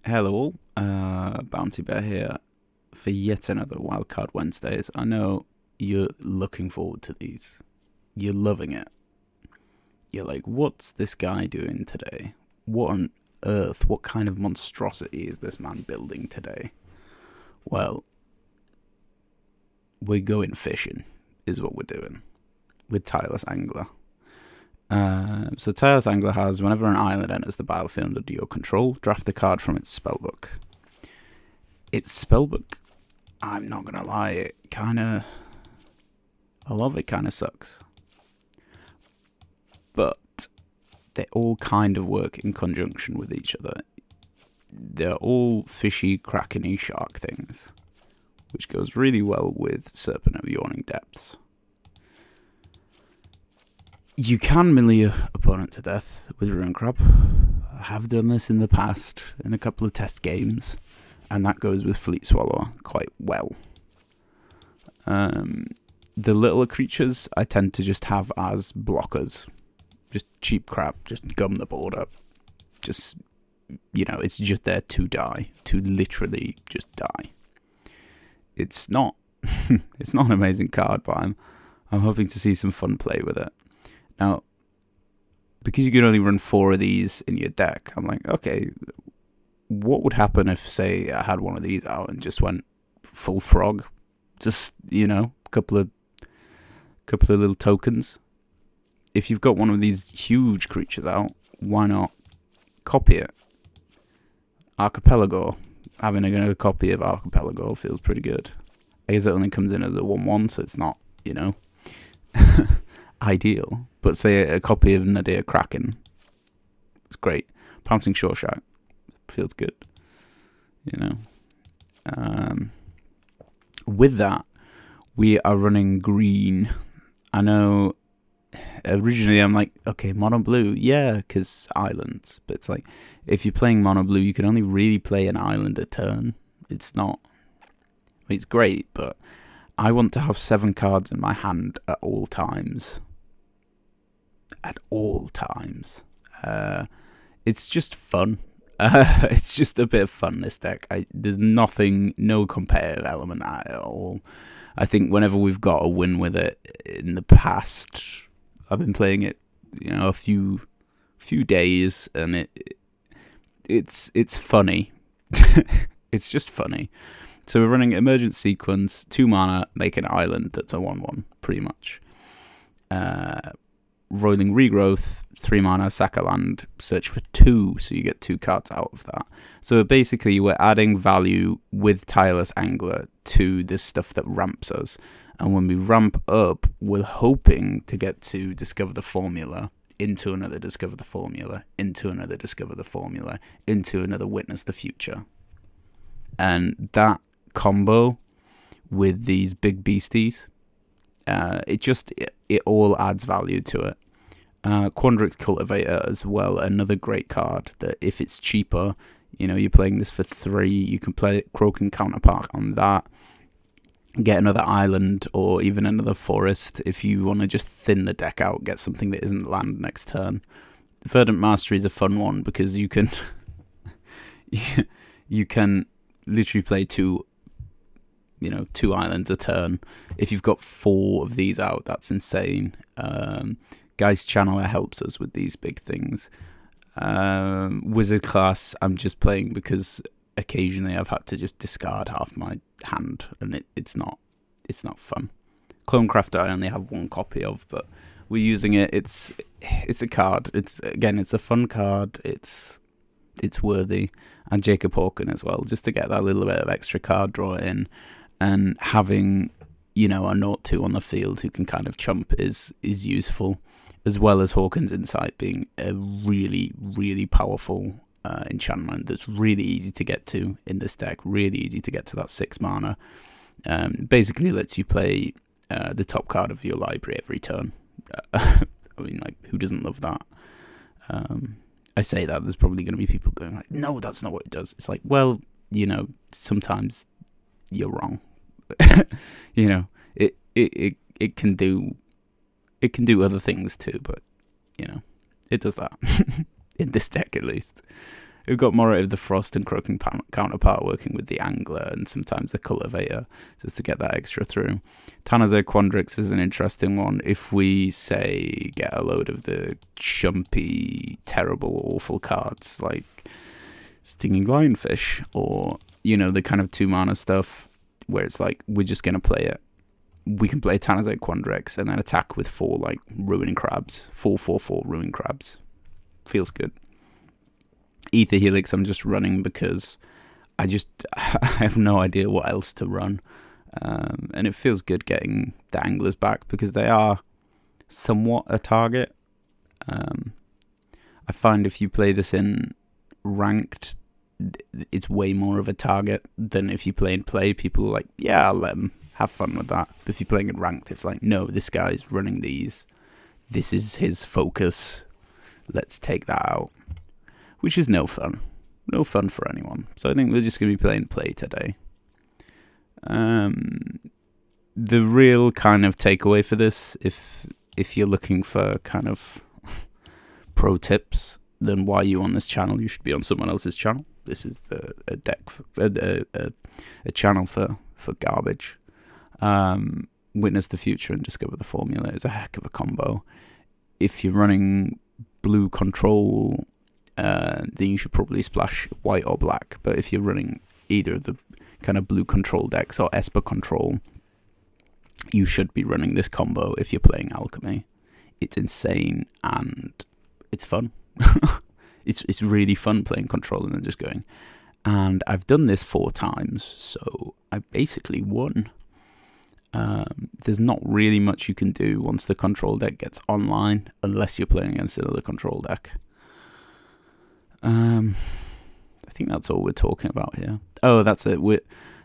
Hello all, Bounty Bear here for yet another Wildcard Wednesdays. I know you're looking forward to these. You're loving it. You're like, what's this guy doing today? What on earth, what kind of monstrosity is this man building today? Well, we're going fishing, is what we're doing, with Tireless Angler. So Tireless Angler has, whenever an island enters the battlefield under your control, draft a card from its spellbook. Its spellbook, I'm not gonna lie, a lot of it kinda sucks. But they all kind of work in conjunction with each other. They're all fishy, krakeny shark things, which goes really well with Serpent of Yawning Depths. You can melee your opponent to death with Ruin Crab. I have done this in the past in a couple of test games, and that goes with Fleet Swallower quite well. The littler creatures I tend to just have as blockers. Just cheap crap, just gum the board up. Just, it's just there to die. To literally just die. It's not it's not an amazing card, but I'm hoping to see some fun play with it. Now, because you can only run 4 of these in your deck, I'm like, okay, what would happen if, say, I had one of these out and just went full frog? Just, a couple of little tokens. If you've got one of these huge creatures out, why not copy it? Archipelago. Having a copy of Archipelago feels pretty good. I guess it only comes in as a 1/1, so it's not, ideal. But say a copy of Nadir Kraken. It's great. Pouncing Shawshank feels good. With that, we are running green. I know originally I'm like, okay, mono blue, yeah, because islands. But it's like, if you're playing mono blue, you can only really play an island a turn. It's not, it's great, but I want to have 7 cards in my hand at all times. At all times. It's just fun. It's just a bit of fun, this deck. There's no competitive element at all. I think whenever we've got a win with it in the past, I've been playing it, a few days, and it's funny. It's just funny. So we're running Emergent Sequence, 2 mana, make an island that's a 1/1, pretty much. Roiling Regrowth, 3 mana, sack a land, search for 2, so you get 2 cards out of that. So basically, we're adding value with Tireless Angler to this stuff that ramps us. And when we ramp up, we're hoping to get to Discover the Formula, into another Discover the Formula, into another Discover the Formula, into another Witness the Future. And that combo with these big beasties, it all adds value to it. Quandrix Cultivator as well, another great card that if it's cheaper, you're playing this for 3, you can play Croaking Counterpart on that, get another island or even another forest if you want to just thin the deck out, get something that isn't land next turn. Verdant Mastery is a fun one because you can you can literally play 2 islands a turn. If you've got 4 of these out, that's insane. Geist Channeler helps us with these big things. Wizard class, I'm just playing because occasionally I've had to just discard half my hand, and it's not fun. Clonecrafter I only have 1 copy of, but we're using it. It's a card. It's a fun card. It's worthy. And Jacob Hawken as well, just to get that little bit of extra card draw in, and having a 0-2 on the field who can kind of chump is useful, as well as Hawken's Insight being a really, really powerful enchantment that's really easy to get to in this deck, really easy to get to that 6 mana. Basically lets you play the top card of your library every turn. I mean, who doesn't love that? I say that, there's probably going to be people going like, no, that's not what it does. It's like, well, sometimes you're wrong. It can do other things too, but it does that in this deck at least. We've got Morative the Frost and Croaking counterpart working with the Angler and sometimes the Cultivator, just to get that extra through. Tanazir Quandrix is an interesting one. If we, say, get a load of the chumpy, terrible, awful cards like Stinging Lionfish, or, you know, the kind of 2-mana stuff where it's like, we're just going to play it. We can play Tanazir Quandrix and then attack with 4, like, Ruin Crabs. 4/4/4 Ruin Crabs. Feels good. Ether Helix I'm just running because I have no idea what else to run. And it feels good getting the Anglers back because they are somewhat a target. I find if you play this in ranked, it's way more of a target than if you play in play. People are like, yeah, I'll let them have fun with that. But if you're playing in ranked, it's like, no, this guy's running these. This is his focus. Let's take that out. Which is no fun. No fun for anyone. So I think we're just going to be playing play today. The real kind of takeaway for this, if you're looking for kind of pro tips, then why are you on this channel? You should be on someone else's channel. This is a channel for garbage. Witness the future and discover the formula is a heck of a combo. If you're running blue control, then you should probably splash white or black. But if you're running either of the kind of blue control decks or Esper control, you should be running this combo if you're playing Alchemy. It's insane and it's fun. It's really fun playing control and then just going. And I've done this 4 times, so I basically won. There's not really much you can do once the control deck gets online, unless you're playing against another control deck. I think that's all we're talking about here. Oh, that's it.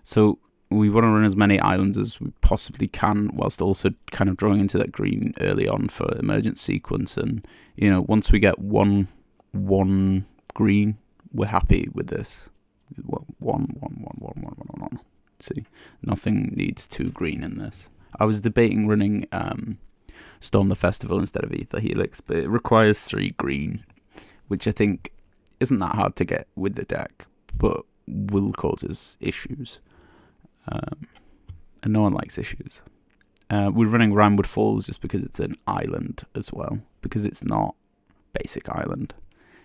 So we want to run as many islands as we possibly can, whilst also kind of drawing into that green early on for emergent sequence. And, you know, once we get one green, we're happy with this. Well, one. See, nothing needs 2 green in this. I was debating running Storm the Festival instead of Ether Helix, but it requires 3 green, which I think isn't that hard to get with the deck, but will cause us issues. And no one likes issues. We're running Ramwood Falls just because it's an island as well, because it's not basic island.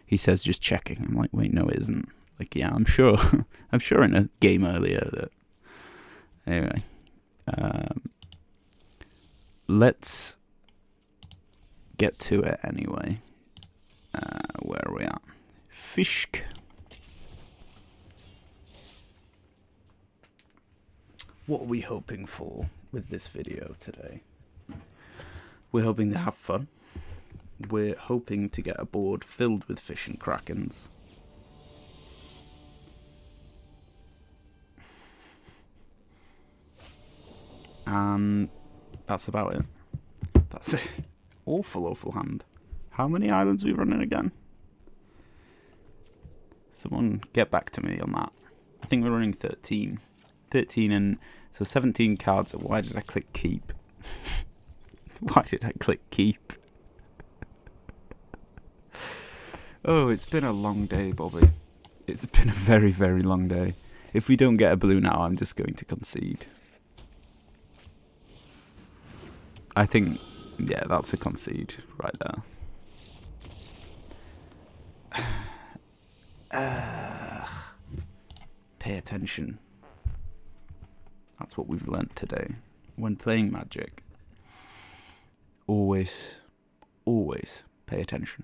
He says just checking. I'm like, wait, no, it isn't. Like, yeah, I'm sure. I'm sure in a game earlier that. Anyway, let's get to it anyway. Where are we at? Fishk. What are we hoping for with this video today? We're hoping to have fun. We're hoping to get a board filled with fish and krakens. And that's about it. That's it. Awful hand. How many islands are we running again? Someone get back to me on that. I think we're running 13. 13 and so 17 cards. Why did I click keep? Why did I click keep? Oh, it's been a long day, Bobby. It's been a very, very long day. If we don't get a blue now, I'm just going to concede. I think, yeah, that's a concede right there. Pay attention. That's what we've learnt today. When playing Magic, always pay attention.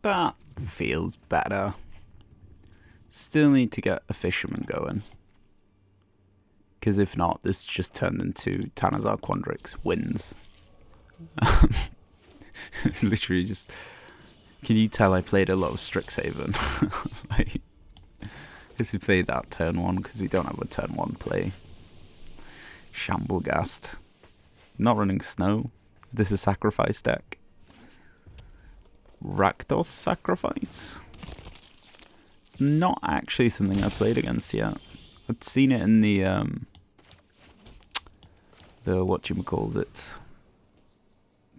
That feels better. Still need to get a fisherman going. Because if not, this just turned into Tanazir Quandrix wins. It's literally just Can you tell I played a lot of Strixhaven? Like, because we played that turn 1 because we don't have a turn 1 play. Shamblegast. Not running Snow. This is Sacrifice deck. Rakdos Sacrifice. It's not actually something I played against yet. I'd seen it in the whatchamacallit.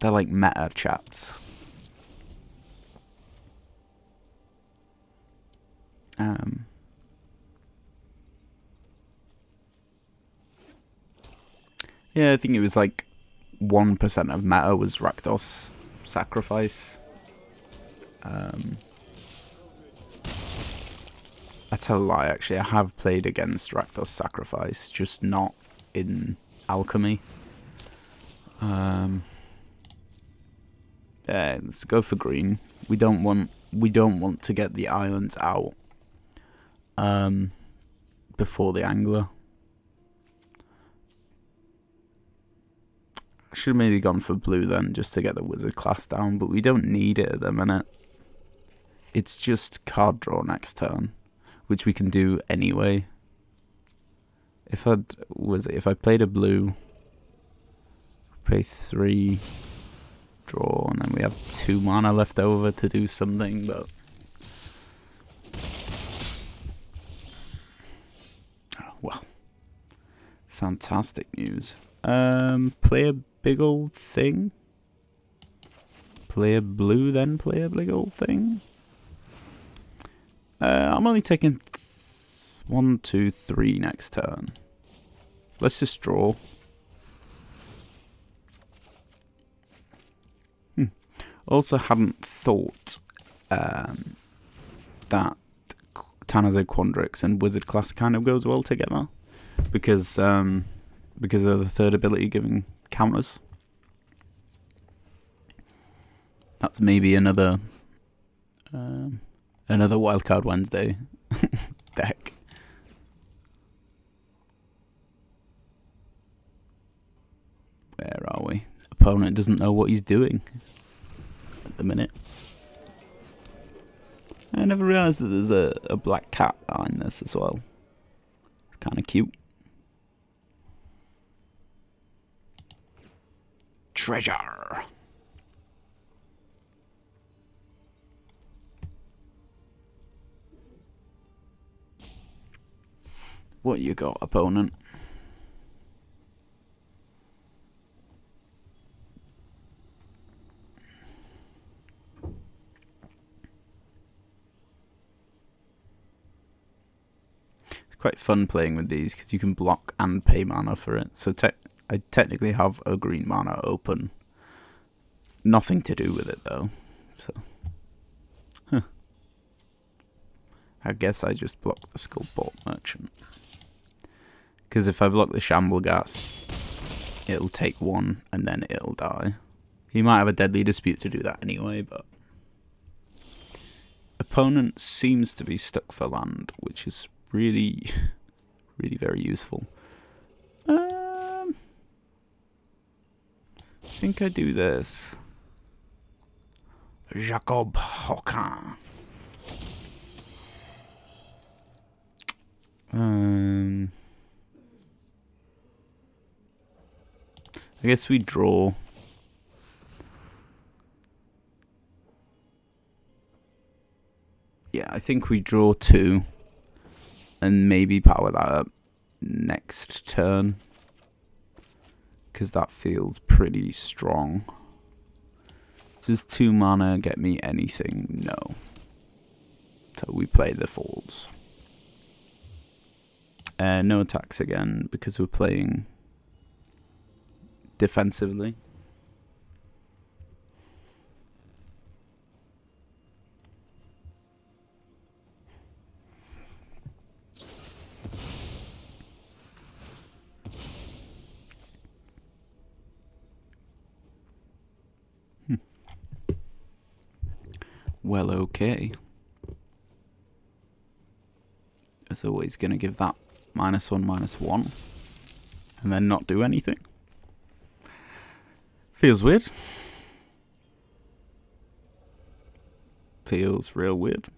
They're like meta chats. Yeah, I think it was like 1% of meta was Rakdos Sacrifice. I tell a lie, actually. I have played against Rakdos Sacrifice, just not in Alchemy. Yeah, let's go for green. We don't want to get the islands out before the angler. I should have maybe gone for blue then, just to get the wizard class down, but we don't need it at the minute. It's just card draw next turn, which we can do anyway. If I played a blue, pay 3, draw, and then we have 2 mana left over to do something, but well, fantastic news. Play a big old thing. Play a blue, then play a big old thing. I'm only taking 1, 2, 3 next turn. Let's just draw. Also hadn't thought that Tanazir Quandrix and Wizard class kind of goes well together, because of the third ability giving counters. That's maybe another Wildcard Wednesday deck. Where are we? Opponent doesn't know what he's doing at the minute. I never realised that there's a black cat behind this as well. It's kind of cute. Treasure. What you got, opponent? It's quite fun playing with these because you can block and pay mana for it. So I technically have a green mana open. Nothing to do with it though. So, I guess I just block the Skullport Merchant. Because if I block the Shamblegast, it'll take 1 and then it'll die. He might have a Deadly Dispute to do that anyway, but opponent seems to be stuck for land, which is really, really very useful. I think I do this. Jacob Hocan. I guess we draw. Yeah, I think we draw 2 and maybe power that up next turn, because that feels pretty strong. Does 2 mana get me anything? No. So we play the Falls. No attacks again because we're playing defensively. Well, okay. As always, going to give that -1/-1 and then not do anything. Feels weird. Feels real weird.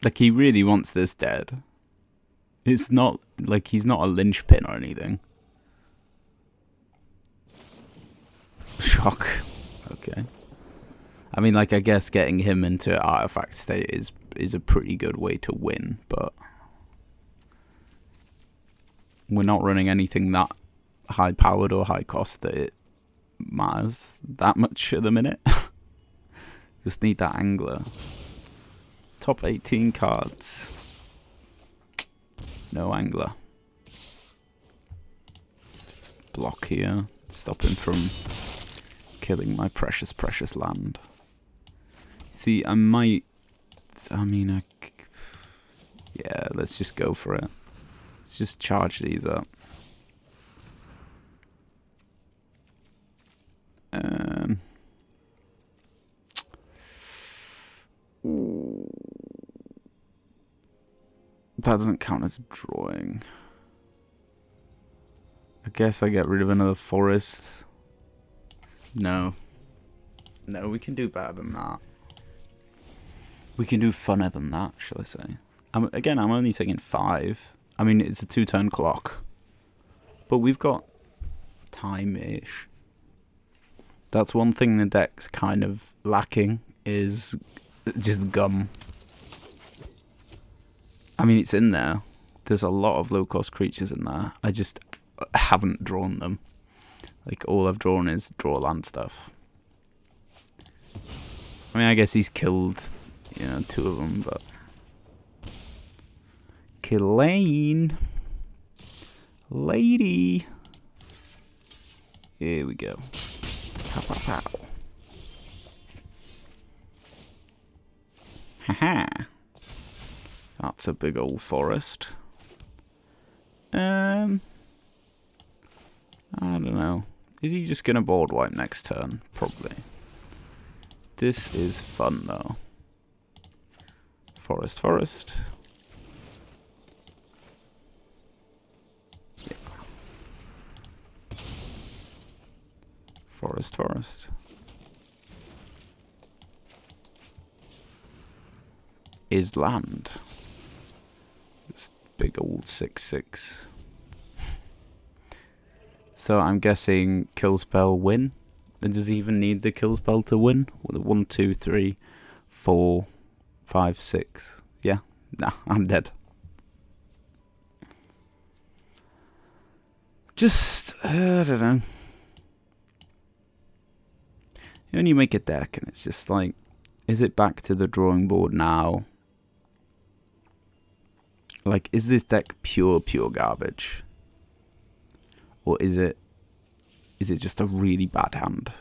Like, he really wants this dead. It's not like he's not a linchpin or anything. Shock. Okay. I mean, like, I guess getting him into artifact state is a pretty good way to win, but we're not running anything that high powered or high cost that it matters that much at the minute. Just need that angler. Top 18 cards. No angler. Just block here. Stop him from killing my precious, precious land. See, I might... I mean, yeah, let's just go for it. Let's just charge these up. That doesn't count as drawing. I guess I get rid of another forest. No. No, we can do better than that. We can do funner than that, shall I say. Again, I'm only taking 5. I mean, it's a 2-turn clock. But we've got time-ish. That's one thing the deck's kind of lacking, is just gum. I mean, it's in there. There's a lot of low-cost creatures in there. I just haven't drawn them. Like, all I've drawn is draw land stuff. I mean, I guess he's killed, 2 of them, but... Killane. Lady. Here we go. Pow, pow, pow. Haha. That's a big old forest. I don't know. Is he just gonna board wipe next turn? Probably. This is fun though. Forest, forest. Yeah. Forest, forest. Is land. This big old 6/6. So I'm guessing kill spell win. And does he even need the kill spell to win? With 1, 2, 3, 4, 5, 6. Yeah, nah, I'm dead. Just I don't know. You only make a deck, and it's just like, is it back to the drawing board now? Like, is this deck pure garbage? Or is it just a really bad hand?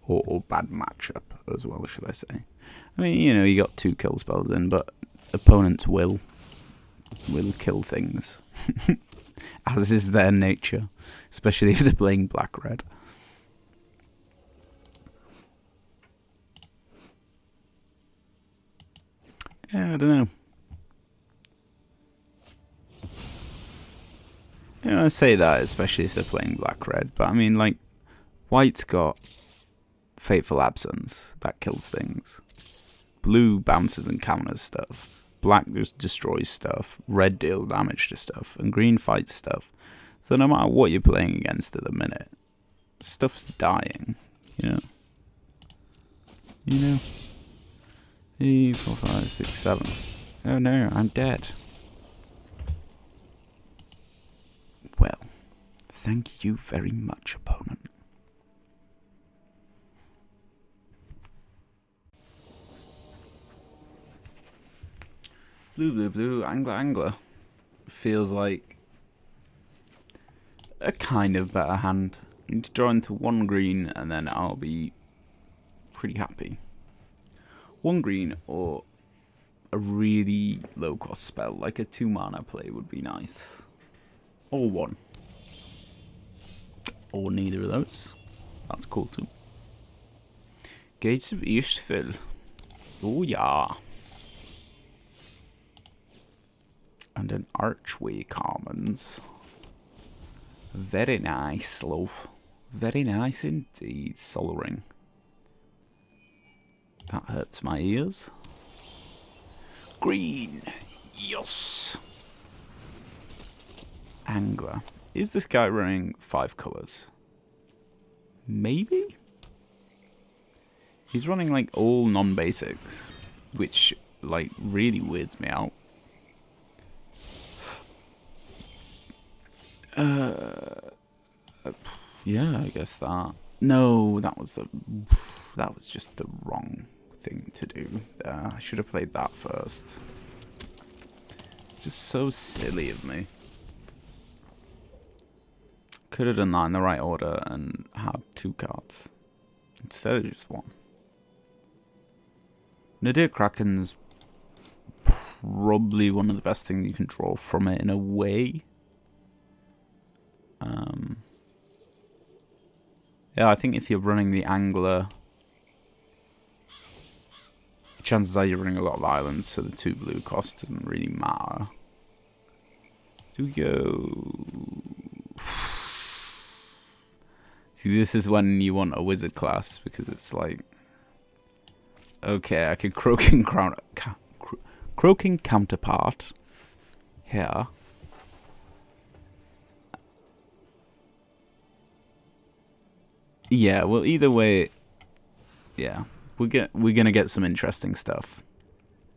Or bad matchup as well, should I say. I mean, you got 2 kill spells in, but opponents will kill things. As is their nature. Especially if they're playing black-red. Yeah, I don't know. I say that, especially if they're playing black-red, but I mean, like, white's got Fateful Absence, that kills things. Blue bounces and counters stuff. Black just destroys stuff. Red deals damage to stuff. And green fights stuff. So no matter what you're playing against at the minute, stuff's dying, 3, 4, 5, 6, 7. Oh no, I'm dead. Well, thank you very much, opponent. Blue, blue, blue, angler, angler. Feels like a kind of better hand. You need to draw into 1 green and then I'll be pretty happy. 1 green or a really low cost spell, like a 2 mana play would be nice. Or 1. Or neither of those. That's cool too. Gates of Eastville. Oh yeah. And an Archway Commons. Very nice, love. Very nice indeed. Solar Ring. That hurts my ears. Green. Yes. Angler. Is this guy running 5 colours? Maybe? He's running like all non-basics, which like really weirds me out. Yeah, I guess that. No, that was just the wrong thing to do. I should have played that first. It's just so silly of me. Could have done that in the right order and had 2 cards instead of just 1. Nadir Kraken's probably one of the best things you can draw from it in a way. Yeah, I think if you're running the Angler, chances are you're running a lot of islands, so the 2 blue cost doesn't really matter. Do we go? See, this is when you want a wizard class, because it's like, okay, I could Croaking Counterpart here. Yeah, well, either way, yeah, we're gonna get some interesting stuff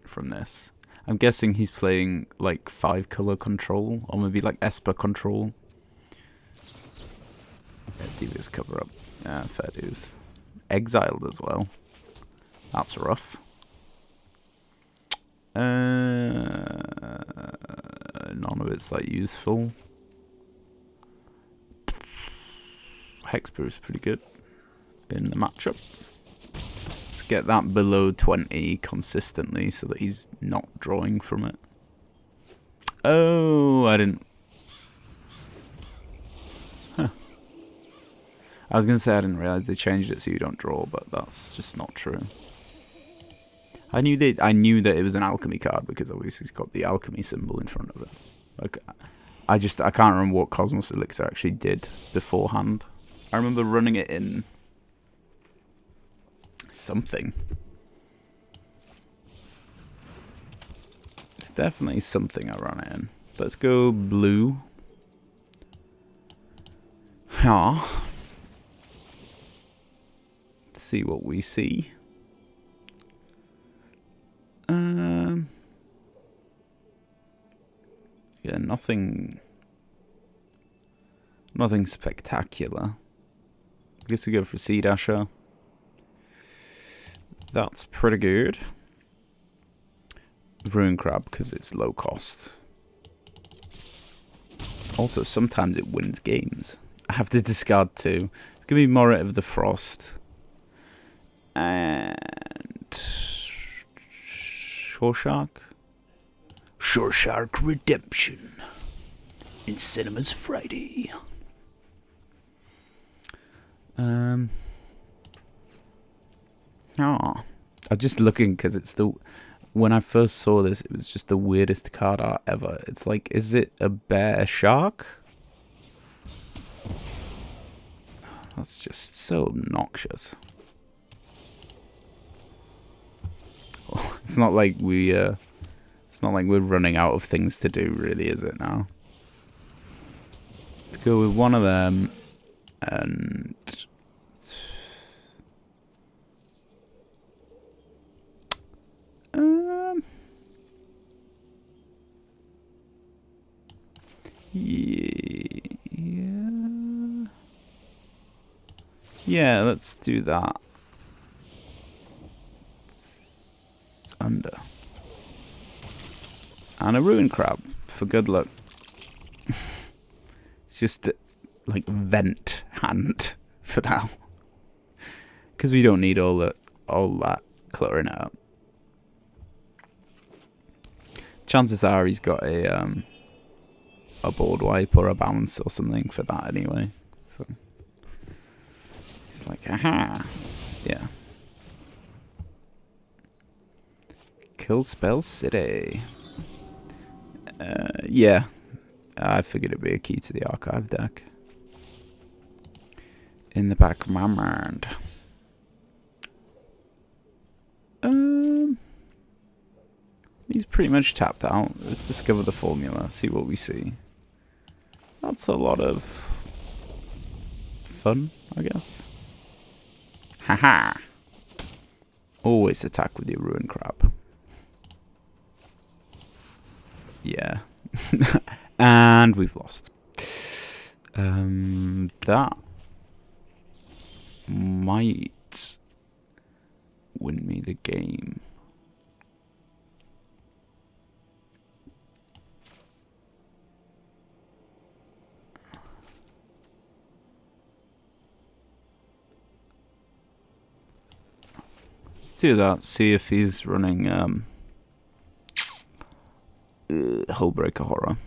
from this. I'm guessing he's playing like 5 color control, or maybe like Esper control. Yeah, Devious cover up. Yeah, fair dues. Exiled as well. That's rough. None of it's like useful. Hexproof is pretty good in the matchup. Let's get that below 20 consistently so that he's not drawing from it. Oh, I didn't. Huh. I was going to say I didn't realize they changed it so you don't draw, but that's just not true. I knew that it was an alchemy card because obviously it's got the alchemy symbol in front of it. Like, I can't remember what Cosmos Elixir actually did beforehand. I remember running it in something. It's definitely something I run it in. Let's go blue. Yeah. Let's see what we see. Yeah, nothing spectacular. I guess we go for Sea Dasher. That's pretty good. Ruin Crab because it's low cost. Also, sometimes it wins games. I have to discard 2. It's gonna be Morit of the Frost and Shoreshark. Shoreshark Redemption in cinemas Friday. I'm just looking because it's when I first saw this, it was just the weirdest card art ever. It's like, is it a bear shark? That's just so obnoxious. It's not like we're running out of things to do, really, is it now? Let's go with one of them and yeah, let's do that. It's under. And a Ruin Crab for good luck. It's just like vent hand for now. Because we don't need all that cluttering it up. Chances are he's got a board wipe or a bounce or something for that anyway. So it's like, aha, yeah. Kill Spell City. Yeah, I figured it'd be a key to the archive deck. in the back of my mind. He's pretty much tapped out. Let's discover the formula, see what we see. That's a lot of fun, I guess. Haha! Always attack with your ruin crab. Yeah. And we've lost. That might win me the game. Let's do that. See if he's running Hullbreaker Horror.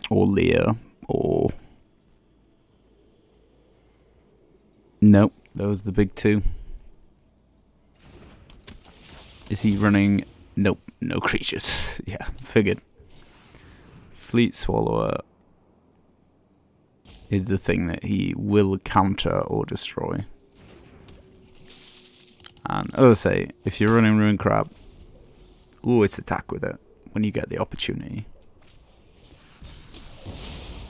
Or Lear. Or... Nope, those are the big two. Is he running... Nope, no creatures. Yeah, figured. Fleet Swallower is the thing that he will counter or destroy. And as I say, if you're running Ruin Crab, always attack with it when you get the opportunity.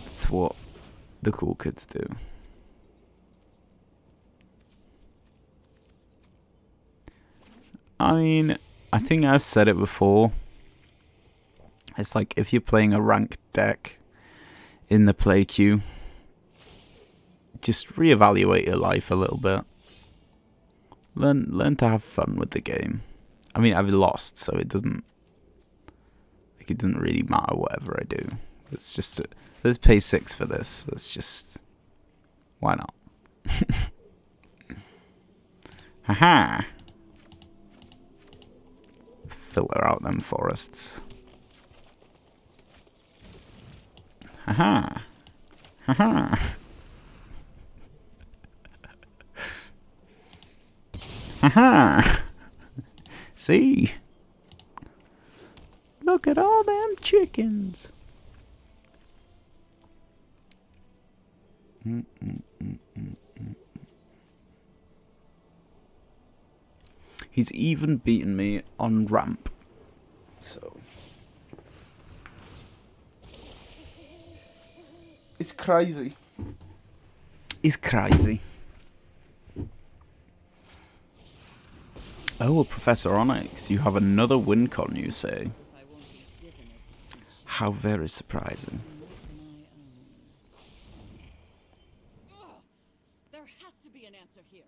That's what the cool kids do. I mean, I think I've said it before. It's like if you're playing a ranked deck in the play queue, just reevaluate your life a little bit. Learn to have fun with the game. I mean, I've lost, so it doesn't really matter whatever I do. It's just let's pay 6 for this. Let's just, why not? Haha. Filter out them forests. Haha. Haha. Haha. See? Look at all them chickens. He's even beaten me on ramp. So it's crazy. It's crazy. Oh, Professor Onyx, you have another win con, you say? How very surprising. There has to be an answer here.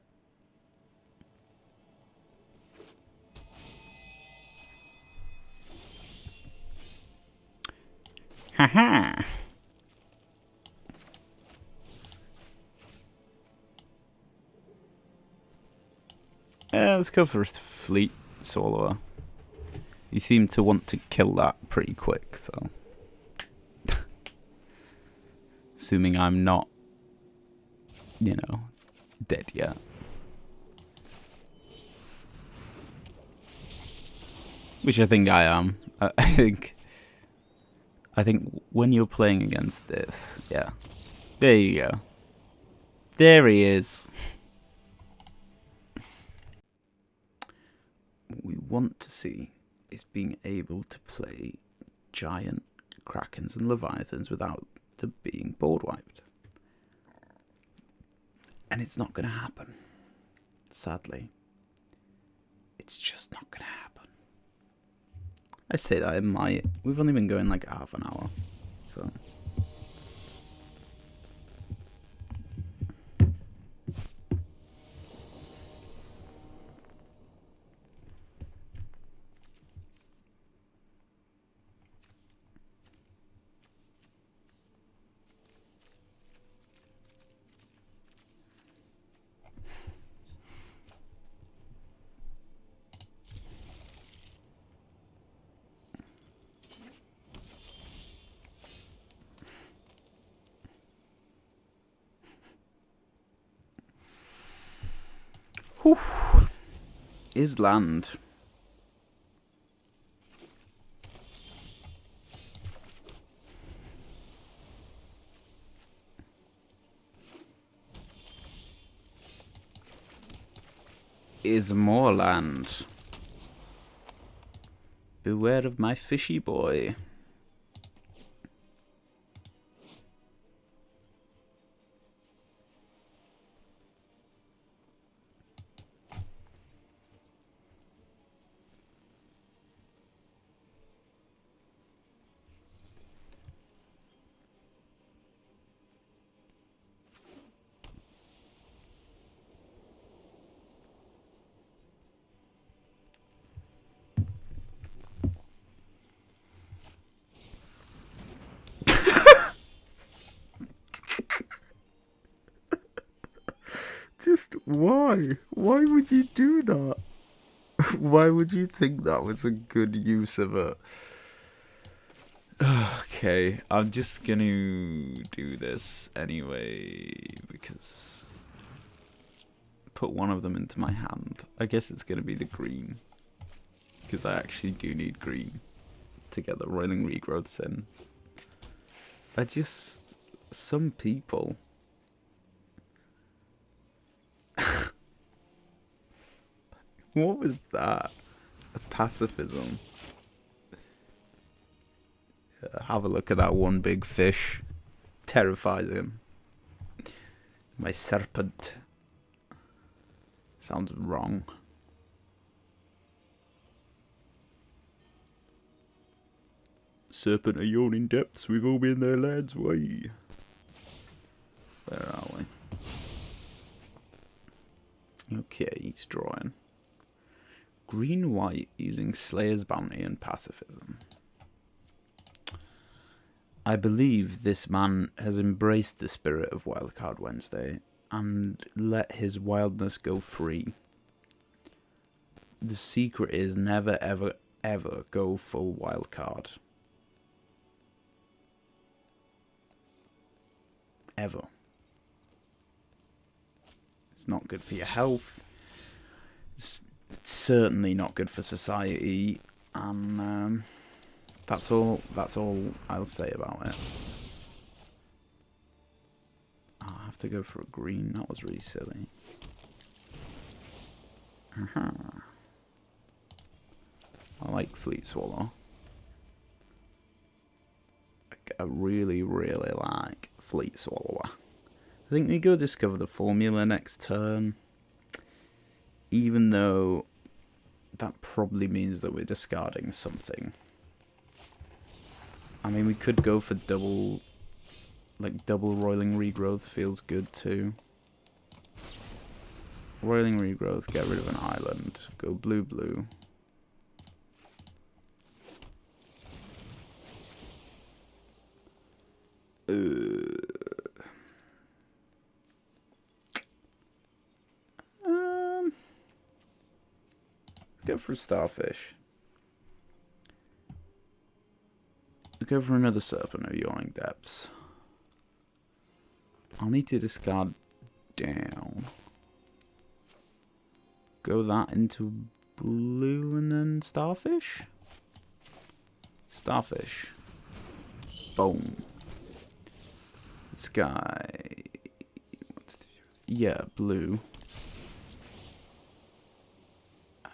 Haha. Let's go for Fleet Swallower. He seemed to want to kill that pretty quick, so... Assuming I'm not, you know, dead yet. Which I think I am. I think when you're playing against this, yeah. There you go. There he is. What we want to see is being able to play giant Krakens and Leviathans without them being board wiped. And it's not going to happen. Sadly. It's just not going to happen. I say that in my... We've only been going like half an hour. So... Whew. Is land. is more land. Beware of my fishy boy. Just why? Why would you do that? Why would you think that was a good use of it? Okay, I'm just gonna do this anyway because put one of them into my hand. I guess it's gonna be the green because I actually do need green to get the rolling regrowths in. Some people. What was that? A pacifism. Have a look at that one big fish. Terrifies him. My serpent. Sounds wrong. Serpent are yawning depths. We've all been there, lads. Way. Where are we? Okay, he's drawing. Green-white using Slayer's Bounty and Pacifism. I believe this man has embraced the spirit of Wildcard Wednesday and let his wildness go free. The secret is never, ever, ever go full wildcard. Ever. It's not good for your health. It's certainly not good for society, and that's all I'll say about it. Oh, I have to go for a green. That was really silly. I like Fleet Swallow. I really, really like Fleet Swallower. I think we go discover the formula next turn. Even though that probably means that we're discarding something. I mean, we could go for double roiling regrowth feels good too. Roiling regrowth, get rid of an island. Go blue, blue. Go for a starfish. Go for another serpent of yawning depths. I'll need to discard down. Go that into blue and then starfish? Starfish. Boom. Sky. Yeah, blue.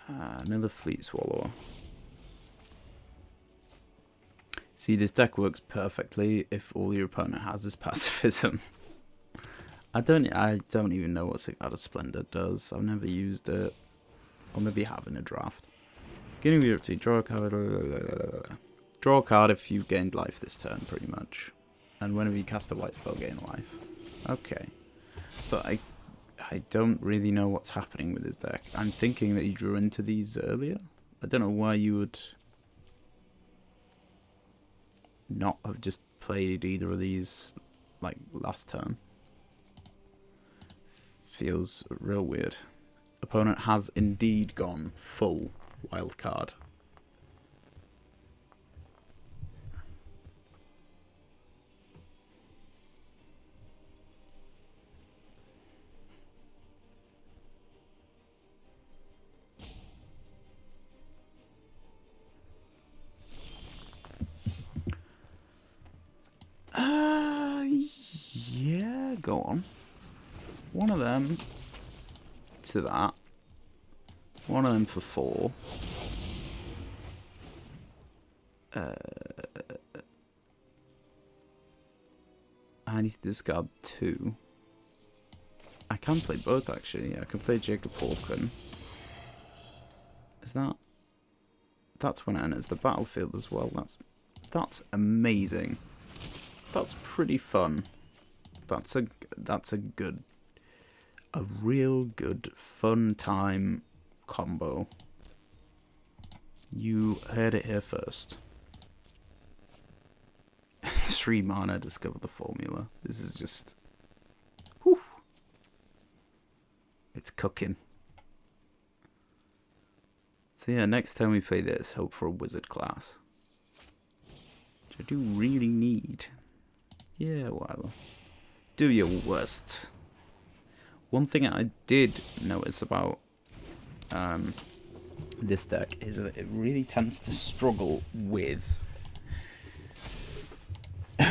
Another Fleet Swallower. See, this deck works perfectly if all your opponent has is pacifism. I don't even know what Cicada Splendor does. I've never used it. Or maybe have in a draft. Getting the to draw a card. Draw a card if you've gained life this turn, pretty much. And whenever you cast a white spell, gain life. Okay. So I don't really know what's happening with his deck. I'm thinking that he drew into these earlier. I don't know why you would not have just played either of these like last turn. Feels real weird. Opponent has indeed gone full wild card. Yeah, go on. One of them to that. One of them for 4. I need to discard 2. I can play both, actually. I can play Jacob Hawken. Is that... That's when it enters the battlefield as well. That's amazing. That's pretty fun. That's a good... A real good fun time combo. You heard it here first. 3 mana, discover the formula. This is just... Whew. It's cooking. So yeah, next time we play this, hope for a wizard class. Which I do really need. Yeah, well. Do your worst. One thing I did notice about this deck is that it really tends to struggle with...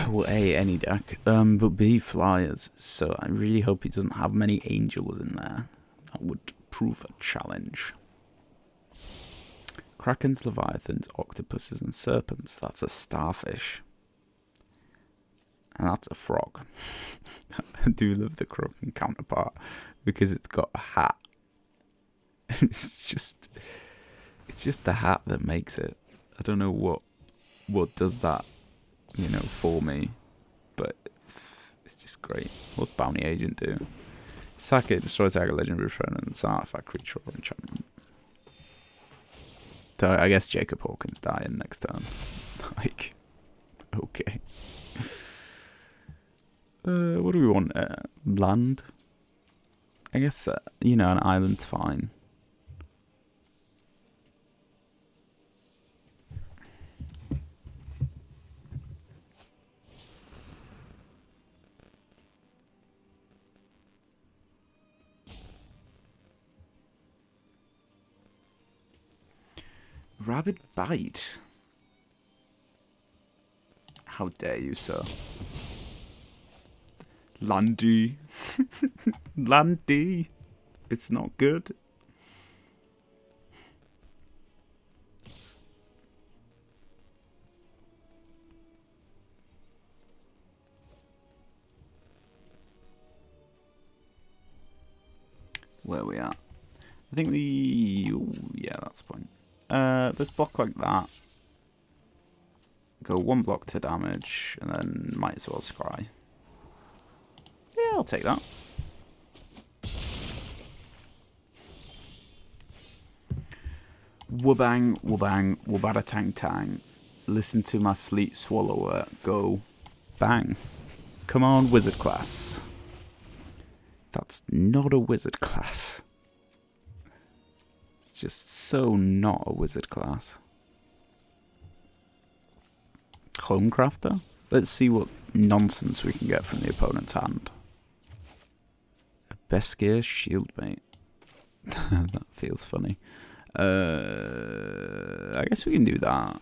Well, A, any deck, but B, flyers. So I really hope he doesn't have many angels in there. That would prove a challenge. Krakens, leviathans, octopuses, and serpents. That's a starfish. And that's a frog. I do love the Kraken counterpart because it's got a hat. It's just the hat that makes it. I don't know what does that, you know, for me, but it's just great. What's Bounty Agent do? Sack it, destroy target legendary friend and it's an artifact, creature, or enchantment. So I guess Jacob Hawkins dying next turn. Like, okay. What do we want? Land? I guess, you know, an island's fine. Rabid Bite. How dare you, sir? Landy. Landy. It's not good. Where are we at? I think yeah, that's the point. Let's block like that. Go 1 block to damage, and then might as well scry. Yeah, I'll take that. Wabang, wabang, wabada tang tang. Listen to my fleet swallower go bang. Come on, wizard class. That's not a wizard class. It's just so not a wizard class. Homecrafter? Let's see what nonsense we can get from the opponent's hand. A Beskir Shieldmate. That feels funny. I guess we can do that.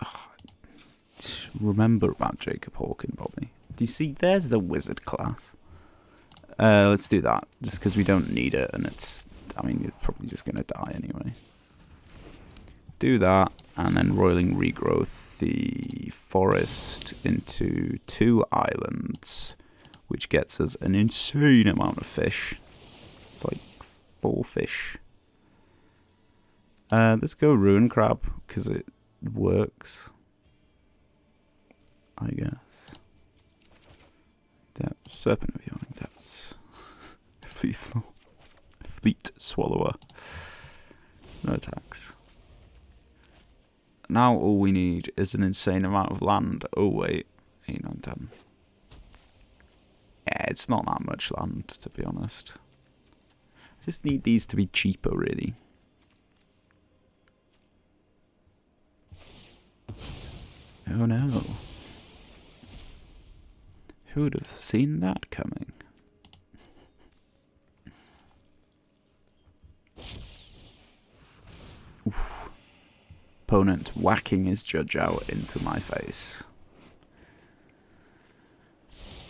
Oh, remember about Jacob Hawken, Bobby. Do you see? There's the wizard class. Let's do that, just because we don't need it, and it's... I mean, you're probably just going to die anyway. Do that, and then Roiling Regrowth the forest into 2 islands, which gets us an insane amount of fish. It's like 4 fish. Let's go Ruin Crab, because it works, I guess. Depth, Serpent of Yawning Depths. Fleet Swallower. No attacks. Now all we need is an insane amount of land. Oh wait, 8, 9, 10. Yeah, it's not that much land, to be honest. I just need these to be cheaper, really. Oh no. Who would have seen that coming? Oof. Opponent whacking his judge out into my face.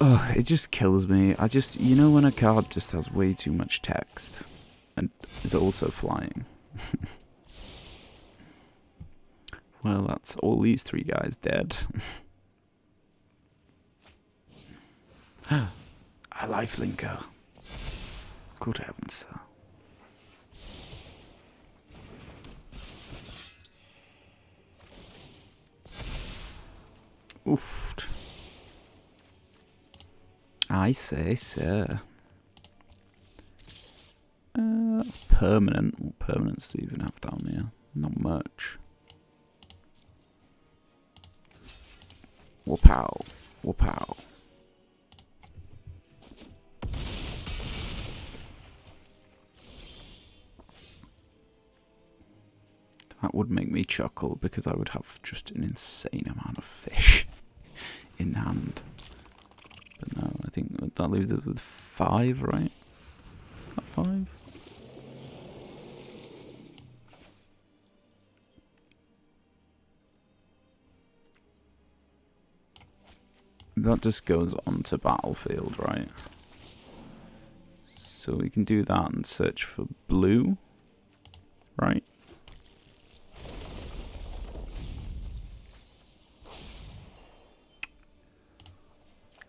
Oh, it just kills me. You know when a card just has way too much text and is also flying. Well, that's all these 3 guys dead. A lifelinker. Good heavens, sir. Oof. I say, sir. That's permanent. What permanents do we even have down here? Not much. Whoop-ow. Whoop-ow. That would make me chuckle because I would have just an insane amount of fish in hand. But no, I think that leaves us with 5, right? Is that 5? That just goes onto battlefield, right? So we can do that and search for blue, right?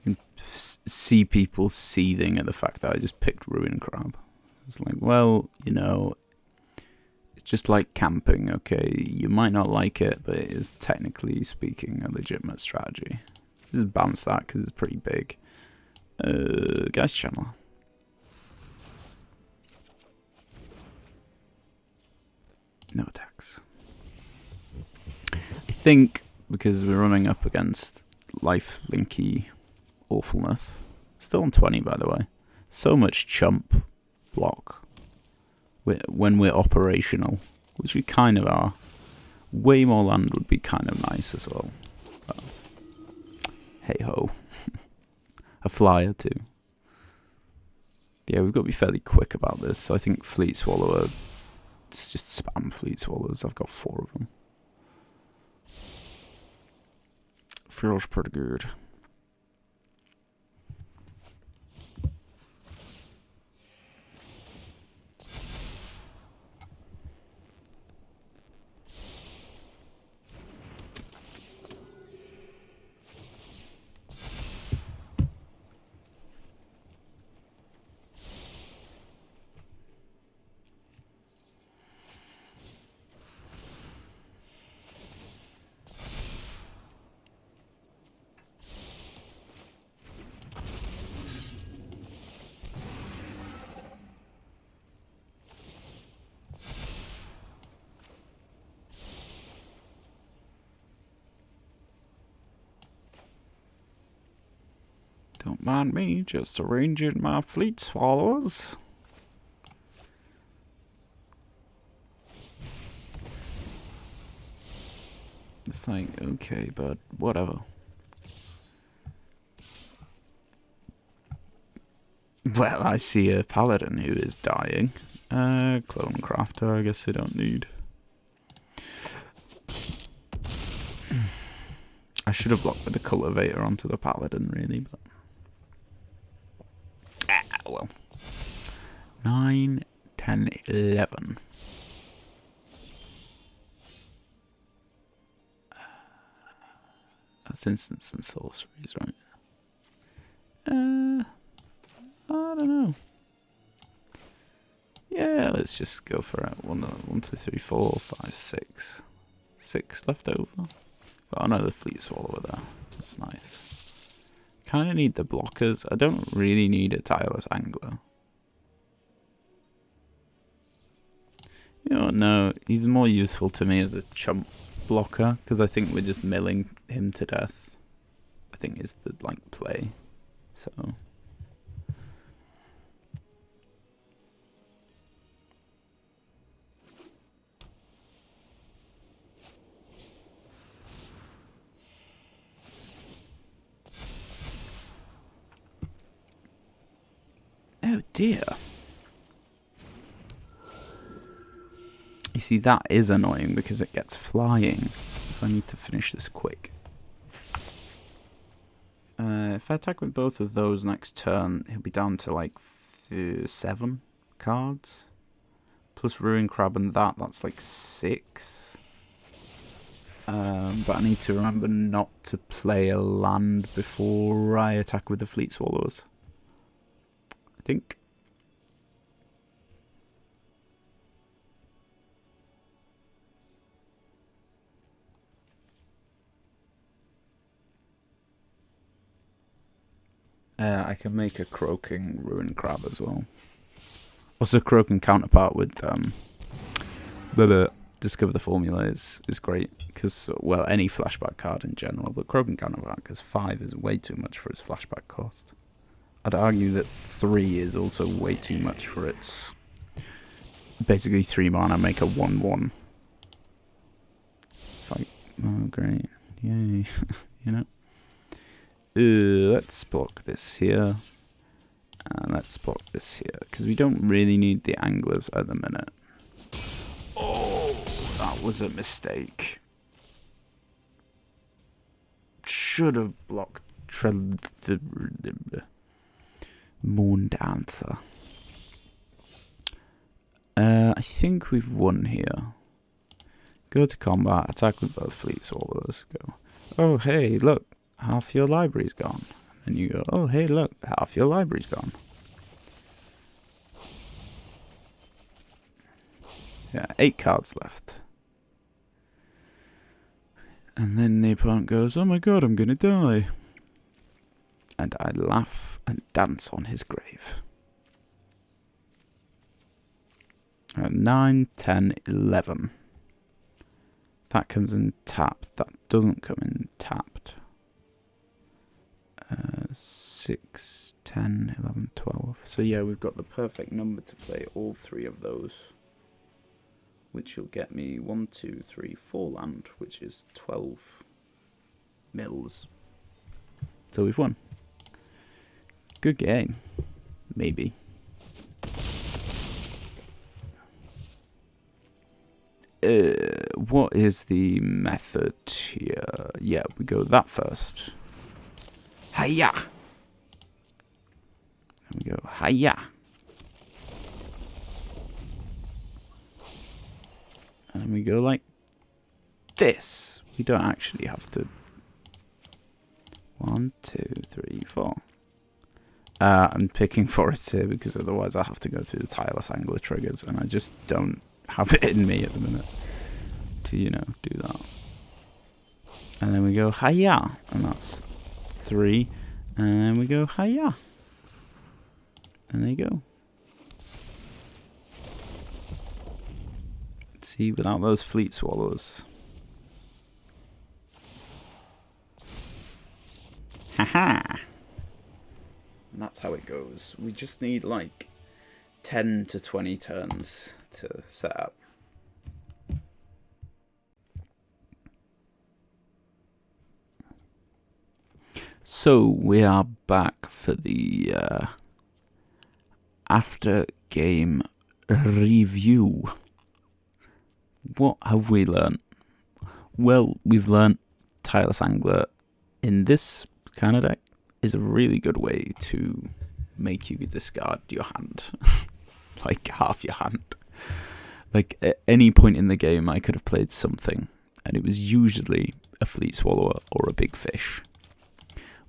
You can see people seething at the fact that I just picked Ruin Crab. It's like, well, you know, it's just like camping, okay? You might not like it, but it is technically speaking a legitimate strategy. Just bounce that because it's pretty big. Guys channel. No attacks. I think because we're running up against life linky awfulness. Still on 20, by the way. So much chump block when we're operational, which we kind of are. Way more land would be kind of nice as well. But hey ho. A flyer too. Yeah, we've got to be fairly quick about this. So I think Fleet Swallower. It's just spam Fleet Swallows. I've got 4 of them. Feels pretty good. Don't mind me, just arranging my Fleet Swallows. It's like, okay, but whatever. Well, I see a paladin who is dying. Clone crafter, I guess they don't need. I should have blocked with the cultivator onto the paladin, really, but well. 9, 10, 11. That's instants and sorceries, right? I don't know. Yeah, let's just go for it. 1, 2, 3, 4, 5, 6. 6 left over. Got another Fleet Swallower there. That's nice. Kind of need the blockers. I don't really need a tireless angler. You know, no, he's more useful to me as a chump blocker because I think we're just milling him to death. I think is the play. So. Oh dear. You see, that is annoying because it gets flying. So I need to finish this quick. if I attack with both of those next turn, he'll be down to like 7 cards. Plus Ruin Crab and that's like 6. But I need to remember not to play a land before I attack with the Fleet Swallows. I think. I can make a Croaking Ruin Crab as well. Also, Croaking counterpart with Discover the Formula is great because, well, any flashback card in general, but Croaking counterpart because 5 is way too much for its flashback cost. I'd argue that 3 is also way too much for its basically 3 mana make a 1/1. It's like, oh great, yay, you know. Let's block this here. And let's block this here, because we don't really need the anglers at the minute. Oh, that was a mistake. Should have blocked the Moon Dancer. I think we've won here. Go to combat, attack with both fleets, all of us go. Oh, hey, look. Half your library's gone. And you go, oh, hey, look, half your library's gone. Yeah, 8 cards left. And then the opponent goes, oh my god, I'm gonna die. And I laugh and dance on his grave. 9, 10, 11. That comes in tapped. That doesn't come in tapped. 6, 10, 11, 12. So yeah, we've got the perfect number to play all 3 of those. Which will get me 1, 2, 3, 4 land, which is 12 mils. So we've won. Good game. Maybe. What is the method here? Yeah, we go that first. Hiya! And we go, hiya! And we go like this. We don't actually have to. 1, 2, 3, 4. I'm picking forests here because otherwise I have to go through the tireless angler triggers, and I just don't have it in me at the minute to, you know, do that. And then we go, hiya! And that's 3, and then we go hiya, and there you go. Let's see, without those fleet swallows. Haha! And that's how it goes. We just need like 10 to 20 turns to set up. So we are back for the after game review. What have we learned? Well, we've learned Tireless Angler in this kind of deck is a really good way to make you discard your hand. Like half your hand. Like at any point in the game I could have played something, and it was usually a Fleet Swallower or a big fish.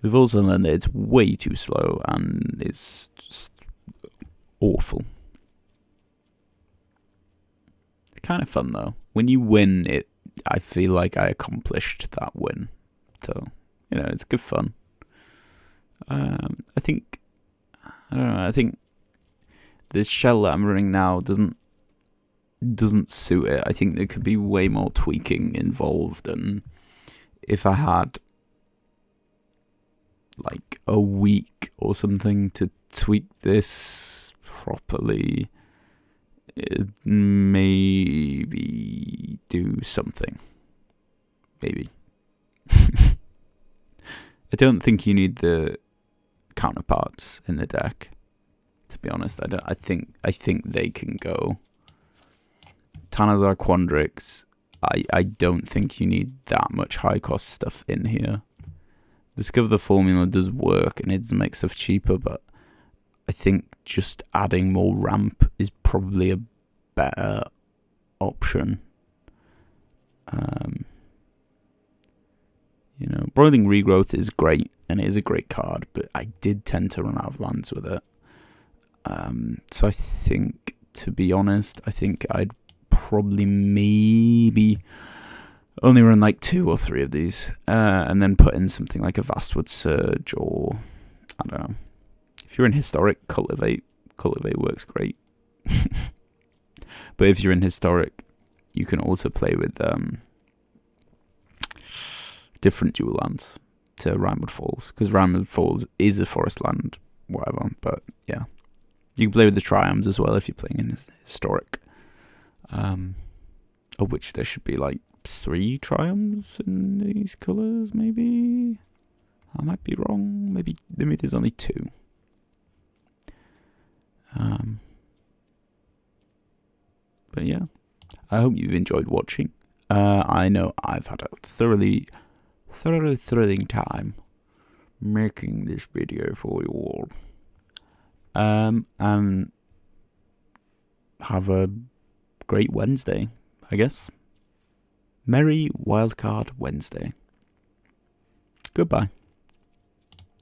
We've also learned that it's way too slow and it's just awful. Kind of fun though. When you win it, I feel like I accomplished that win. So, you know, it's good fun. I think the shell that I'm running now doesn't suit it. I think there could be way more tweaking involved, and if I had like a week or something to tweak this properly, maybe do something. Maybe. I don't think you need the counterparts in the deck. To be honest, I think they can go. Tanazar Quandrix, I don't think you need that much high cost stuff in here. Discover the formula does work and it does make stuff cheaper, but I think just adding more ramp is probably a better option. Broiling Regrowth is great and it is a great card, but I did tend to run out of lands with it. So I think, to be honest, I think I'd probably maybe only run like 2 or 3 of these, and then put in something like a Vastwood Surge, or I don't know. If you're in Historic, Cultivate works great. But if you're in Historic, you can also play with different dual lands to Rhinewood Falls, because Rhinewood Falls is a forest land, whatever. But yeah, you can play with the Triumphs as well if you're playing in Historic, of which there should be like 3 Triumphs in these colours, maybe. I might be wrong. Maybe there's only 2. But yeah, I hope you've enjoyed watching. I know I've had a thoroughly thrilling time making this video for you all. And have a great Wednesday, I guess. Merry Wildcard Wednesday. Goodbye.